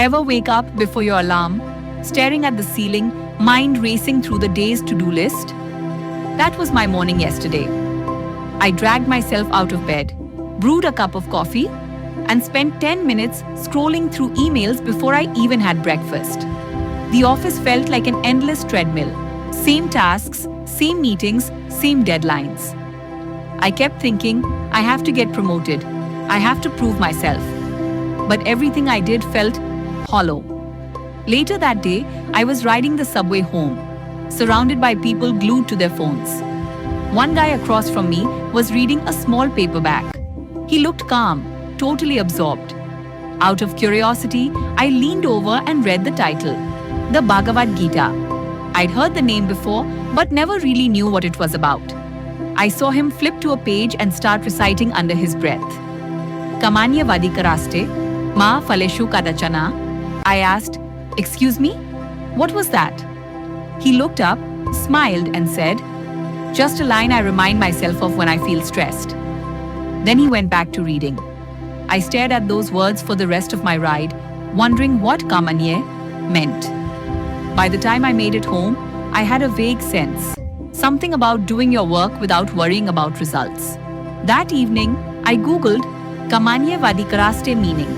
Ever wake up before your alarm, staring at the ceiling, mind racing through the day's to-do list? That was my morning yesterday. I dragged myself out of bed, brewed a cup of coffee, and spent 10 minutes scrolling through emails before I even had breakfast. The office felt like an endless treadmill. Same tasks, same meetings, same deadlines. I kept thinking, I have to get promoted. I have to prove myself. But everything I did felt hollow. Later that day, I was riding the subway home, surrounded by people glued to their phones. One guy across from me was reading a small paperback. He looked calm, totally absorbed. Out of curiosity, I leaned over and read the title, The Bhagavad Gita. I'd heard the name before, but never really knew what it was about. I saw him flip to a page and start reciting under his breath. Kamanya vadikaraste, ma faleshu kadachana. I asked, "Excuse me? What was that?" He looked up, smiled and said, "Just a line I remind myself of when I feel stressed." Then he went back to reading. I stared at those words for the rest of my ride, wondering what Kamanye meant. By the time I made it home, I had a vague sense. Something about doing your work without worrying about results. That evening, I googled Kamanye vadikaraste meaning.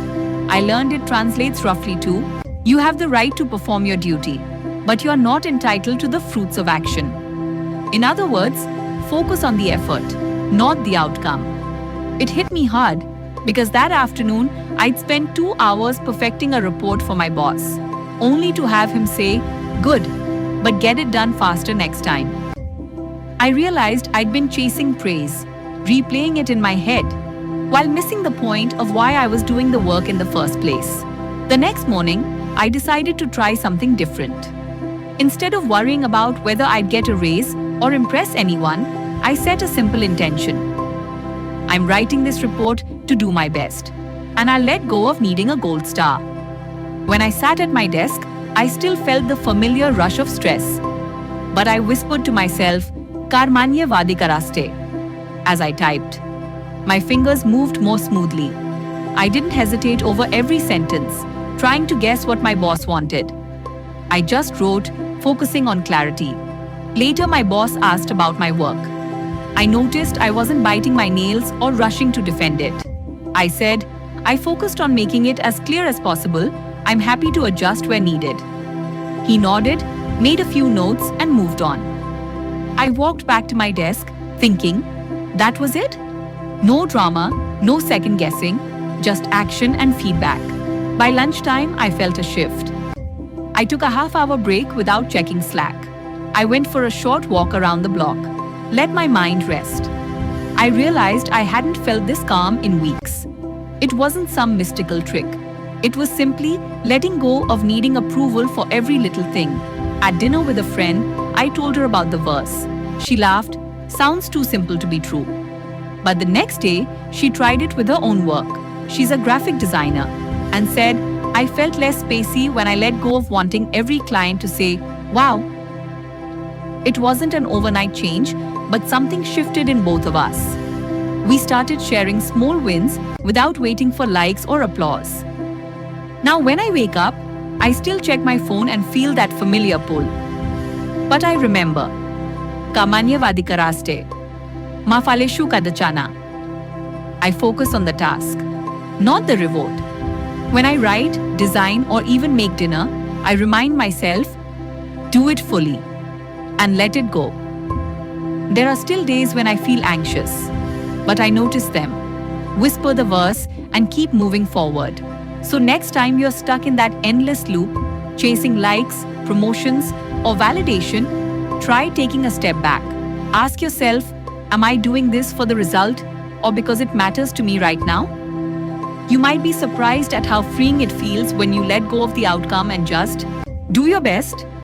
I learned it translates roughly to, you have the right to perform your duty, but you are not entitled to the fruits of action. In other words, focus on the effort, not the outcome. It hit me hard because that afternoon I'd spent 2 hours perfecting a report for my boss, only to have him say, "Good, but get it done faster next time." I realized I'd been chasing praise, replaying it in my head, while missing the point of why I was doing the work in the first place. The next morning, I decided to try something different. Instead of worrying about whether I'd get a raise or impress anyone, I set a simple intention. I'm writing this report to do my best, and I'll let go of needing a gold star. When I sat at my desk, I still felt the familiar rush of stress. But I whispered to myself, Karmanya vadikaraste, as I typed. My fingers moved more smoothly. I didn't hesitate over every sentence, trying to guess what my boss wanted. I just wrote, focusing on clarity. Later, my boss asked about my work. I noticed I wasn't biting my nails or rushing to defend it. I said, I focused on making it as clear as possible. I'm happy to adjust where needed. He nodded, made a few notes, and moved on. I walked back to my desk, thinking, that was it? No drama, no second guessing, just action and feedback. By lunchtime, I felt a shift. I took a half-hour break without checking Slack. I went for a short walk around the block, let my mind rest. I realized I hadn't felt this calm in weeks. It wasn't some mystical trick. It was simply letting go of needing approval for every little thing. At dinner with a friend, I told her about the verse. She laughed, sounds too simple to be true. But the next day, she tried it with her own work. She's a graphic designer, and said, I felt less spacey when I let go of wanting every client to say, wow. It wasn't an overnight change, but something shifted in both of us. We started sharing small wins without waiting for likes or applause. Now when I wake up, I still check my phone and feel that familiar pull. But I remember, Kamanya vadikaraste, ma faleshu kadachana. I focus on the task, not the reward. When I write, design, or even make dinner, I remind myself, do it fully and let it go. There are still days when I feel anxious, but I notice them, whisper the verse, and keep moving forward. So next time you're stuck in that endless loop, chasing likes, promotions, or validation, try taking a step back. Ask yourself, am I doing this for the result or because it matters to me right now? You might be surprised at how freeing it feels when you let go of the outcome and just do your best.